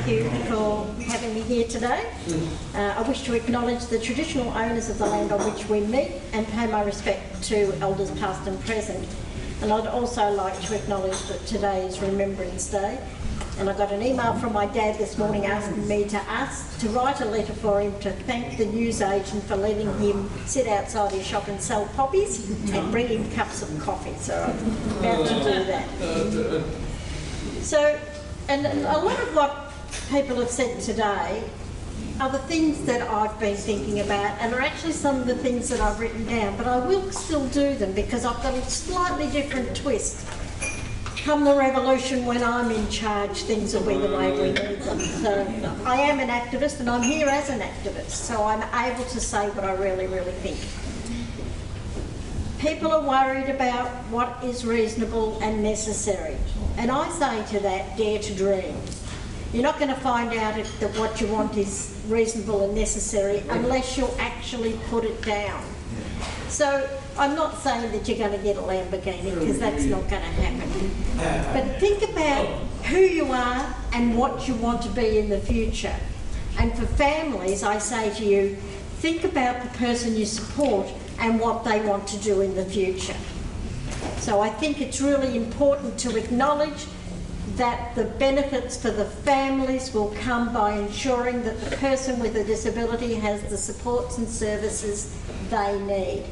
thank you for having me here today. I wish to acknowledge the traditional owners of the land on which we meet and pay my respect to elders past and present. And I'd also like to acknowledge that today is Remembrance Day. And I got an email from my dad this morning asking me to write a letter for him to thank the newsagent for letting him sit outside his shop and sell poppies and bring him cups of coffee. So I'm about to do that. So, and a lot of what people have said today are the things that I've been thinking about and are actually some of the things that I've written down, but I will still do them because I've got a slightly different twist. Come the revolution, when I'm in charge, things will be the way we need them. So I am an activist and I'm here as an activist, so I'm able to say what I really, really think. People are worried about what is reasonable and necessary. And I say to that, dare to dream. You're not going to find out that what you want is reasonable and necessary unless you actually put it down. So I'm not saying that you're going to get a Lamborghini because that's not going to happen. But think about who you are and what you want to be in the future. And for families, I say to you, think about the person you support and what they want to do in the future. So I think it's really important to acknowledge that the benefits for the families will come by ensuring that the person with a disability has the supports and services they need.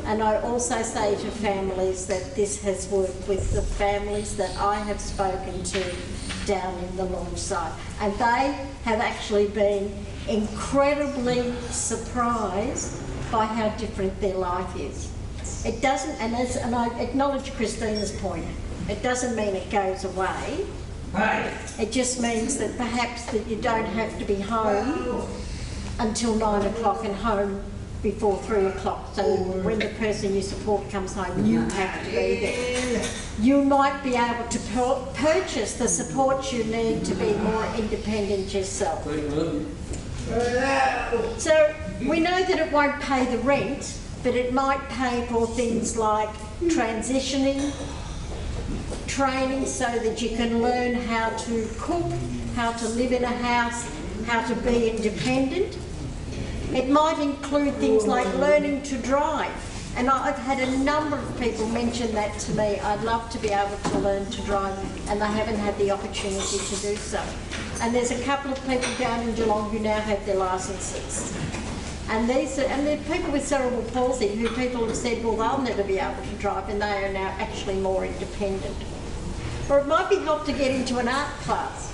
And I also say to families that this has worked with the families that I have spoken to down in the launch site. And they have actually been incredibly surprised by how different their life is. It doesn't, and I acknowledge Christina's point, it doesn't mean it goes away. It just means that perhaps that you don't have to be home until 9 o'clock and home before 3 o'clock. So when the person you support comes home, you have to be there. You might be able to purchase the support you need to be more independent yourself. So we know that it won't pay the rent, but it might pay for things like transitioning, training so that you can learn how to cook, how to live in a house, how to be independent. It might include things like learning to drive. And I've had a number of people mention that to me. I'd love to be able to learn to drive, and they haven't had the opportunity to do so. And there's a couple of people down in Geelong who now have their licences. And they're people with cerebral palsy who people have said, well, they'll never be able to drive, and they are now actually more independent. Or it might be help to get into an art class,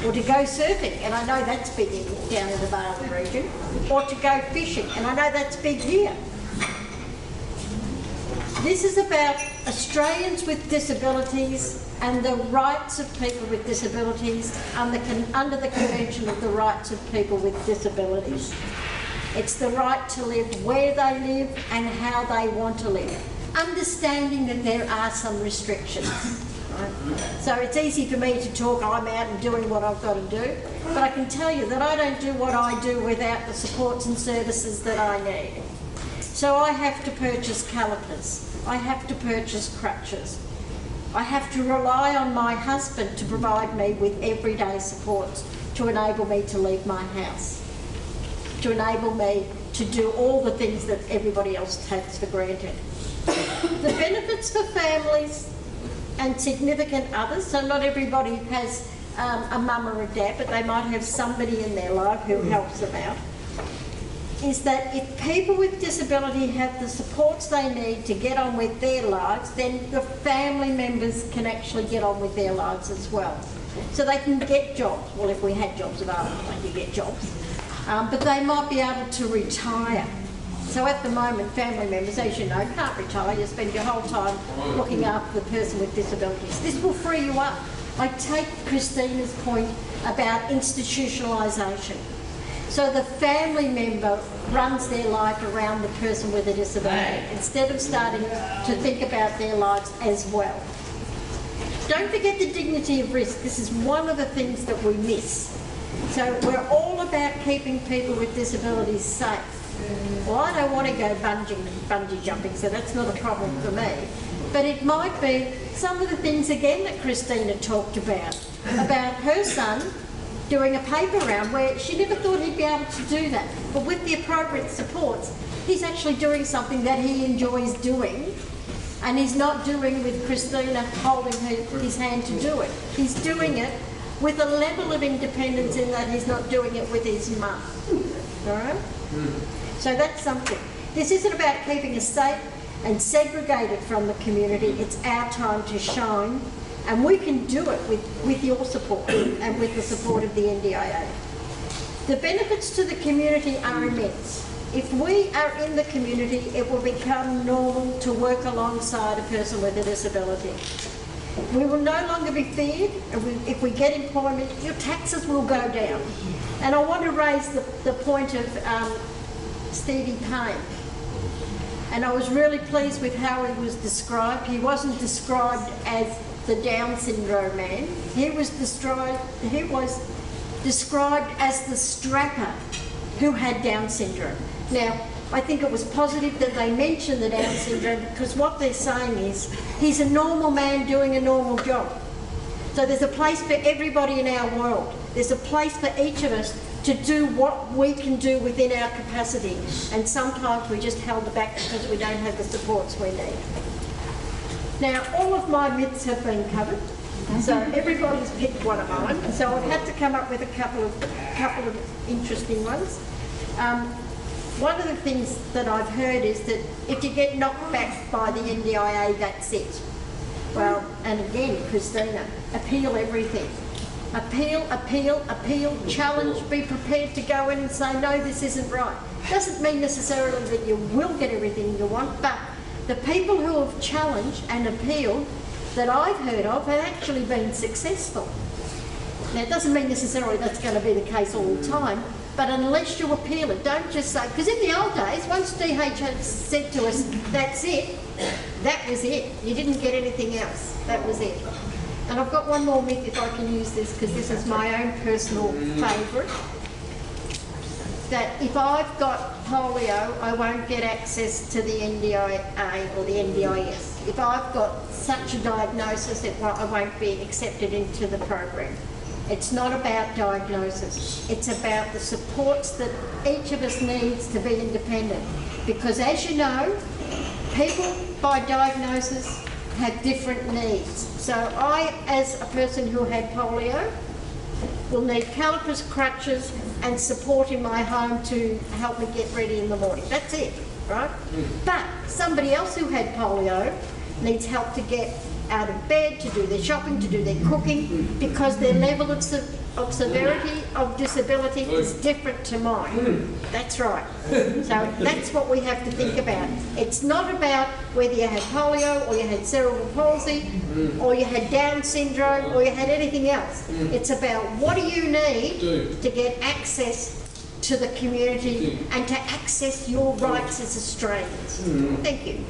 or to go surfing, and I know that's big down in the Bali region, or to go fishing, and I know that's big here. This is about Australians with disabilities and the rights of people with disabilities under the Convention of the Rights of People with Disabilities. It's the right to live where they live and how they want to live, understanding that there are some restrictions. Right? So it's easy for me to talk, I'm out and doing what I've got to do, but I can tell you that I don't do what I do without the supports and services that I need. So I have to purchase calipers, I have to purchase crutches, I have to rely on my husband to provide me with everyday supports to enable me to leave my house, to enable me to do all the things that everybody else takes for granted. The benefits for families and significant others, so not everybody has a mum or a dad, but they might have somebody in their life who helps them out, is that if people with disability have the supports they need to get on with their lives, then the family members can actually get on with their lives as well. So they can get jobs. Well, if we had jobs available, they could get jobs. But they might be able to retire. So at the moment, family members, as you know, can't retire. You spend your whole time looking after the person with disabilities. This will free you up. I take Christina's point about institutionalisation. So the family member runs their life around the person with a disability instead of starting to think about their lives as well. Don't forget the dignity of risk. This is one of the things that we miss. So we're all about keeping people with disabilities safe. Well, I don't want to go bungee jumping, so that's not a problem for me. But it might be some of the things, again, that Christina talked about her son doing a paper round where she never thought he'd be able to do that. But with the appropriate supports, he's actually doing something that he enjoys doing, and he's not doing with Christina holding his hand to do it. He's doing it with a level of independence in that he's not doing it with his mum. All right? So that's something. This isn't about keeping us safe and segregated from the community. It's our time to shine, and we can do it with your support and with the support of the NDIA. The benefits to the community are immense. If we are in the community, it will become normal to work alongside a person with a disability. We will no longer be feared, and if we get employment, your taxes will go down. And I want to raise the point of Stevie Payne. And I was really pleased with how he was described. He wasn't described as the Down syndrome man. He was described as the strapper who had Down syndrome. Now, I think it was positive that they mentioned the Down syndrome, because what they're saying is he's a normal man doing a normal job. So there's a place for everybody in our world. There's a place for each of us to do what we can do within our capacity. And sometimes we just held back because we don't have the supports we need. Now, all of my myths have been covered. So everybody's picked one of mine. So I've had to come up with a couple of interesting ones. One of the things that I've heard is that if you get knocked back by the NDIA, that's it. Well, and again, Christina, appeal everything. Appeal, appeal, appeal, challenge, be prepared to go in and say, no, this isn't right. Doesn't mean necessarily that you will get everything you want, but the people who have challenged and appealed that I've heard of have actually been successful. Now, it doesn't mean necessarily that's going to be the case all the time, but unless you appeal it, don't just say, because in the old days, once DH had said to us, that's it, that was it. You didn't get anything else. That was it. And I've got one more myth, if I can use this, because this is my own personal favourite, that if I've got polio, I won't get access to the NDIA or the NDIS. If I've got such a diagnosis, I won't be accepted into the program. It's not about diagnosis. It's about the supports that each of us needs to be independent. Because as you know, people by diagnosis have different needs. So I, as a person who had polio, will need calipers, crutches and support in my home to help me get ready in the morning. That's it, right? But somebody else who had polio needs help to get out of bed, to do their shopping, to do their cooking, because their level of severity of disability is different to mine. That's right. So that's what we have to think about. It's not about whether you had polio or you had cerebral palsy or you had Down syndrome or you had anything else. It's about what do you need to get access to the community and to access your rights as Australians. Thank you.